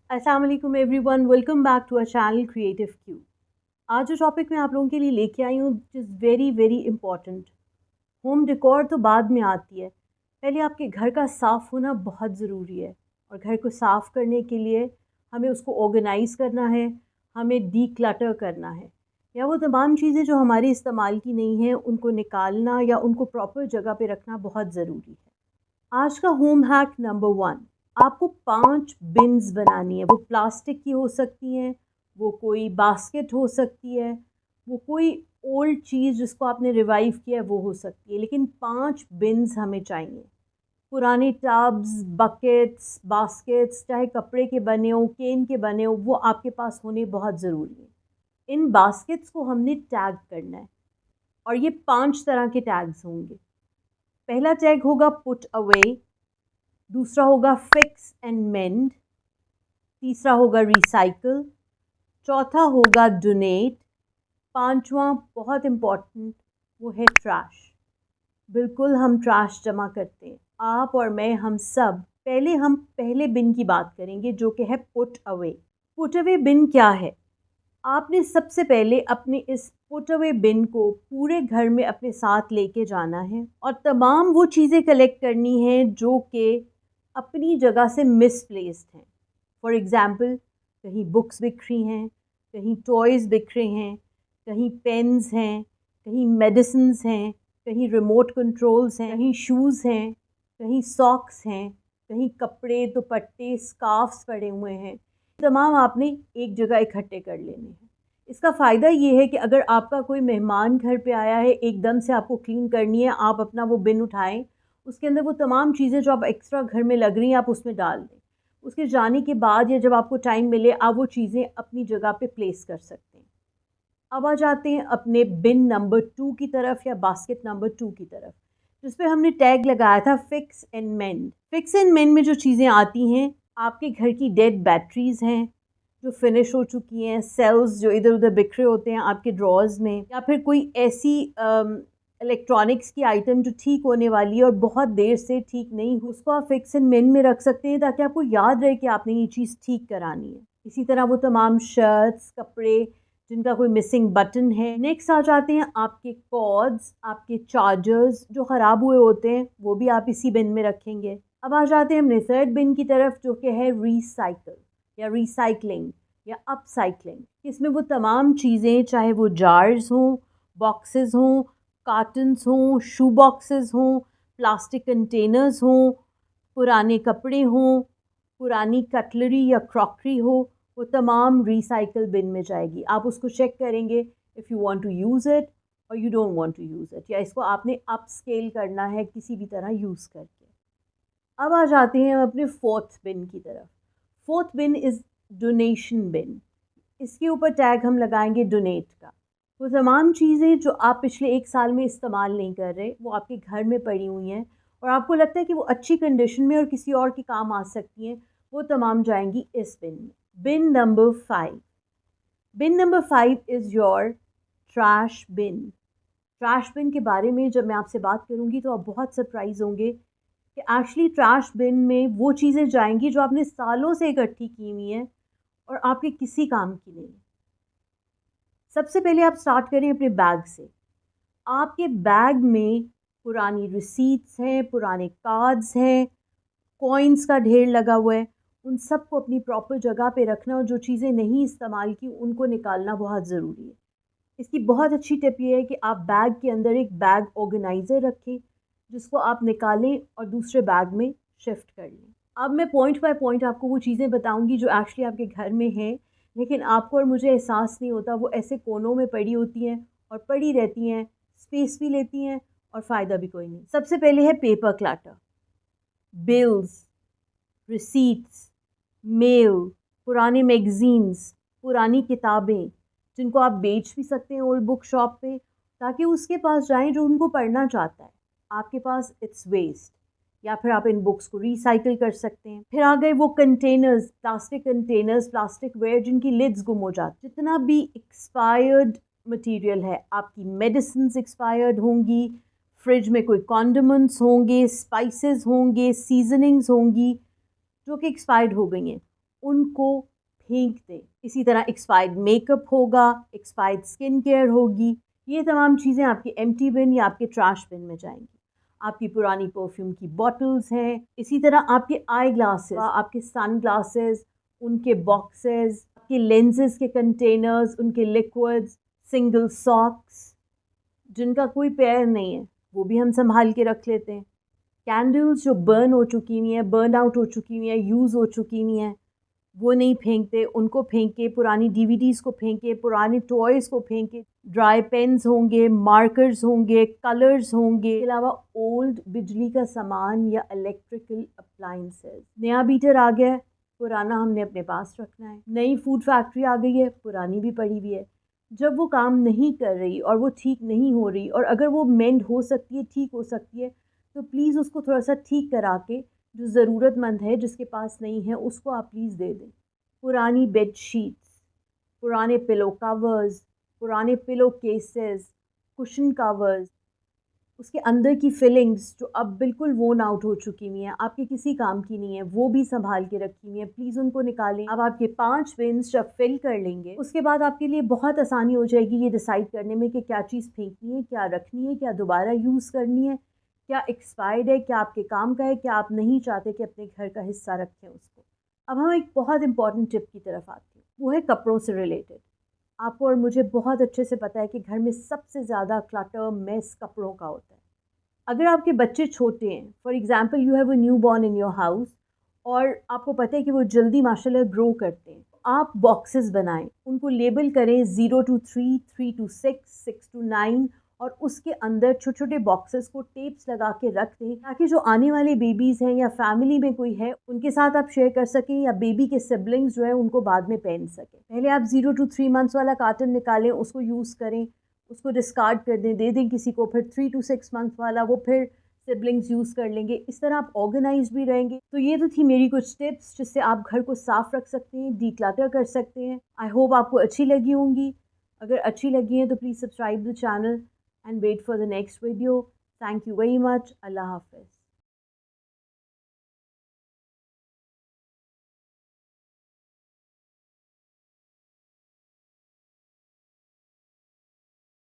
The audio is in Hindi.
अस्सलाम वालेकुम everyone, welcome back to a channel creative Q. आज जो टॉपिक मैं आप लोगों के लिए लेके आई हूँ is very very important. Home decor तो बाद में आती है, पहले आपके घर का साफ़ होना बहुत ज़रूरी है। और घर को साफ़ करने के लिए हमें उसको ऑर्गेनाइज़ करना है, हमें डीक्लटर करना है, या वो तमाम चीज़ें जो हमारे इस्तेमाल की नहीं हैं उनको निकालना या उनको प्रॉपर जगह पे रखना बहुत ज़रूरी है। आज का होम हैक नंबर 1, आपको 5 बिन्स बनानी है। वो प्लास्टिक की हो सकती हैं, वो कोई बास्केट हो सकती है, वो कोई ओल्ड चीज़ जिसको आपने रिवाइव किया है वो हो सकती है, लेकिन 5 बिन्स हमें चाहिए। पुराने टब्स, बकेट्स, बास्केट्स, चाहे कपड़े के बने हों, केन के बने हों, वो आपके पास होने बहुत ज़रूरी है। इन बास्केट्स को हमने टैग करना है और ये 5 तरह के टैग्स होंगे। पहला टैग होगा पुट अवे, दूसरा होगा फिक्स एंड मेंड, तीसरा होगा रिसाइकल, चौथा होगा डोनेट, पांचवा बहुत इम्पॉर्टेंट वो है ट्रैश। बिल्कुल हम ट्रैश जमा करते हैं, आप और मैं, हम सब। हम पहले बिन की बात करेंगे जो कि है पुट अवे। पुट अवे बिन क्या है? आपने सबसे पहले अपने इस पुट अवे बिन को पूरे घर में अपने साथ लेके जाना है और तमाम वो चीज़ें कलेक्ट करनी हैं जो कि अपनी जगह से मिसप्लेस्ड हैं। फॉर एग्ज़ाम्पल, कहीं बुक्स बिखरी हैं, कहीं टॉयज़ बिखरे हैं, कहीं पेन्स हैं, कहीं मेडिसिन्स हैं, कहीं रिमोट कंट्रोल्स हैं, कहीं शूज़ हैं, कहीं सॉक्स हैं, कहीं कपड़े, दुपट्टे, स्कार्फ्स पड़े हुए हैं। तमाम आपने एक जगह इकट्ठे कर लेने हैं। इसका फ़ायदा ये है कि अगर आपका कोई मेहमान घर पे आया है, एकदम से आपको क्लीन करनी है, आप अपना वो बिन उठाएँ, उसके अंदर वो तमाम चीज़ें जो आप एक्स्ट्रा घर में लग रही हैं, आप उसमें डाल दें। उसके जाने के बाद या जब आपको टाइम मिले, आप वो चीज़ें अपनी जगह पे प्लेस कर सकते हैं। अब आ जाते हैं अपने बिन नंबर 2 की तरफ या बास्केट नंबर 2 की तरफ, जिस पे हमने टैग लगाया था fix and mend. Fix and mend में जो चीज़ें आती हैं, आपके घर की डेड बैटरीज़ हैं जो फिनिश हो चुकी हैं, सेल्स जो इधर उधर बिखरे होते हैं आपके ड्रॉर्स में, या फिर कोई ऐसी इलेक्ट्रॉनिक्स की आइटम जो ठीक होने वाली है और बहुत देर से ठीक नहीं हुई, उसको आप फिक्स एंड मेंड में रख सकते हैं ताकि आपको याद रहे कि आपने ये चीज़ ठीक करानी है। इसी तरह वो तमाम शर्ट्स, कपड़े जिनका कोई मिसिंग बटन है। नेक्स्ट आ जाते हैं आपके कॉर्ड्स, आपके चार्जर्स जो ख़राब हुए होते हैं, वो भी आप इसी बिन में रखेंगे। अब आ जाते हैं हमने थर्ड बिन की तरफ जो कि है रिसाइकल या रिसाइकलिंग या अपसाइकलिंग। इसमें वो तमाम चीज़ें, चाहे वो जार्स हों, बॉक्सेस हों, कार्टन्स हों, शू बॉक्सेस हों, प्लास्टिक कंटेनर्स हों, पुराने कपड़े हों, पुरानी कटलरी या क्रॉकरी हो, वो तमाम रिसाइकल बिन में जाएगी। आप उसको चेक करेंगे if you want to use it और you don't want to use it, या इसको आपने अप स्केल करना है किसी भी तरह यूज़ करके। अब आ जाते हैं हम अपने फोर्थ बिन की तरफ। फोर्थ बिन इज़ डोनेशन बिन। इसके ऊपर टैग हम लगाएंगे डोनेट का। वो तमाम चीज़ें जो आप पिछले 1 साल में इस्तेमाल नहीं कर रहे, वो आपके घर में पड़ी हुई हैं और आपको लगता है कि वो अच्छी कंडीशन में और किसी और के काम आ सकती हैं, वो तमाम जाएंगी इस बिन में। Bin number 5। Bin number 5 is your trash bin. Trash bin के बारे में जब मैं आपसे बात करूँगी तो आप बहुत सरप्राइज़ होंगे कि एक्चुअली ट्रैश बिन में वो चीज़ें जाएंगी जो आपने सालों से इकट्ठी की हुई हैं और आपके किसी काम की नहीं। सबसे पहले आप स्टार्ट करें अपने बैग से। आपके बैग में पुरानी रिसीट्स हैं, पुराने कार्ड्स हैं, कॉइन्स का ढेर लगा हुआ है। उन सबको अपनी प्रॉपर जगह पे रखना और जो चीज़ें नहीं इस्तेमाल की उनको निकालना बहुत ज़रूरी है। इसकी बहुत अच्छी टिप ये है कि आप बैग के अंदर एक बैग ऑर्गेनाइज़र रखें जिसको आप निकालें और दूसरे बैग में शिफ्ट कर लें। अब मैं पॉइंट बाय पॉइंट आपको वो चीज़ें बताऊंगी जो एक्चुअली आपके घर में हैं, लेकिन आपको और मुझे एहसास नहीं होता, वो ऐसे कोनों में पड़ी होती हैं और पड़ी रहती हैं, स्पेस भी लेती हैं और फ़ायदा भी कोई नहीं। सबसे पहले है paper clutter, bills, receipts, mail, पुराने मैगज़ीन्स, पुरानी किताबें जिनको आप बेच भी सकते हैं ओल्ड बुक शॉप पे, ताकि उसके पास जाएं जो उनको पढ़ना चाहता है। आपके पास इट्स वेस्ट, या फिर आप इन बुक्स को रिसाइकिल कर सकते हैं। फिर आ गए वो कंटेनर्स, प्लास्टिक वेयर जिनकी लिड्स गुम हो जाती। जितना भी एक्सपायर्ड मटेरियल है, आपकी मेडिसिन्स एक्सपायर्ड होंगी, फ्रिज में कोई कॉन्डिमेंट्स होंगे, स्पाइसेस होंगे, सीजनिंग्स होंगी जो कि एक्सपायर्ड हो गई हैं, उनको फेंक दें। इसी तरह एक्सपायर्ड मेकअप होगा, एक्सपायर्ड स्किन केयर होगी, ये तमाम चीज़ें आपकी एम्प्टी बिन या आपके ट्रैश बिन में जाएंगी। आपकी पुरानी परफ्यूम की बॉटल्स हैं, इसी तरह आपके आई ग्लासेस, आपके सन ग्लासेस, उनके बॉक्सेस, आपके लेंसेज के कंटेनर्स, उनके लिक्विड्स, सिंगल सॉक्स जिनका कोई पैर नहीं है वो भी हम संभाल के रख लेते हैं। कैंडल्स जो बर्न हो चुकी हुई हैं, बर्न आउट हो चुकी हुई हैं, यूज़ हो चुकी हुई हैं, वो नहीं फेंकते, उनको फेंके। पुरानी डीवीडीज़ को फेंके, पुराने टॉयज़ को फेंके। ड्राई पेन्स होंगे, मार्कर्स होंगे, कलर्स होंगे, इसके अलावा ओल्ड बिजली का सामान या इलेक्ट्रिकल अप्लाइंसेस। नया बीटर आ गया है, पुराना हमने अपने पास रखना है। नई फूड फैक्ट्री आ गई है, पुरानी भी पड़ी हुई है। जब वो काम नहीं कर रही और वो ठीक नहीं हो रही, और अगर वो मेंड हो सकती है, ठीक हो सकती है, तो प्लीज़ उसको थोड़ा सा ठीक करा के जो ज़रूरतमंद है जिसके पास नहीं है उसको आप प्लीज़ दे दें। पुरानी बेड शीट्स, पुराने पिलो कवर्स, पुराने पिलो केसेस, कुशन कवर्स, उसके अंदर की फिलिंग्स जो अब बिल्कुल वोन आउट हो चुकी हुई हैं, आपके किसी काम की नहीं है, वो भी संभाल के रखी हुई हैं, प्लीज़ उनको निकालें। अब आपके 5 बिन्स जब फिल कर लेंगे उसके बाद आपके लिए बहुत आसानी हो जाएगी ये डिसाइड करने में कि क्या चीज़ फेंकनी है, क्या रखनी है, क्या दोबारा यूज़ करनी है, क्या एक्सपायर्ड है, क्या आपके काम का है, क्या आप नहीं चाहते कि अपने घर का हिस्सा रखें उसको। अब हम एक बहुत इंपॉर्टेंट टिप की तरफ आते हैं, वो है कपड़ों से रिलेटेड। आपको और मुझे बहुत अच्छे से पता है कि घर में सबसे ज़्यादा क्लटर मेस कपड़ों का होता है। अगर आपके बच्चे छोटे हैं, for example you have a new born in your house, और आपको पता है कि वो जल्दी माशाल्लाह ग्रो करते हैं, आप बॉक्सेस बनाएं, उनको लेबल करें 0 to 3, 3 to 6, 6 to 9, और उसके अंदर छोटे छोटे बॉक्सेस को टेप्स लगा के रख दें ताकि जो आने वाले बेबीज़ हैं या फैमिली में कोई है उनके साथ आप शेयर कर सकें, या बेबी के सिबलिंग्स जो है उनको बाद में पहन सकें। पहले आप 0 to 3 मंथ्स वाला कार्टन निकालें, उसको यूज़ करें, उसको डिस्कार्ड कर दें, दे दें किसी को। फिर 3 to 6 मंथ वाला वो फिर सिबलिंग्स यूज़ कर लेंगे। इस तरह आप ऑर्गेनाइज भी रहेंगे। तो ये तो थी मेरी कुछ टिप्स जिससे आप घर को साफ़ रख सकते हैं, डिक्लटर कर सकते हैं। आई होप आपको अच्छी लगी होंगी। अगर अच्छी लगी हैं तो please subscribe the channel and wait for the next video. Thank you very much. Allah Hafiz.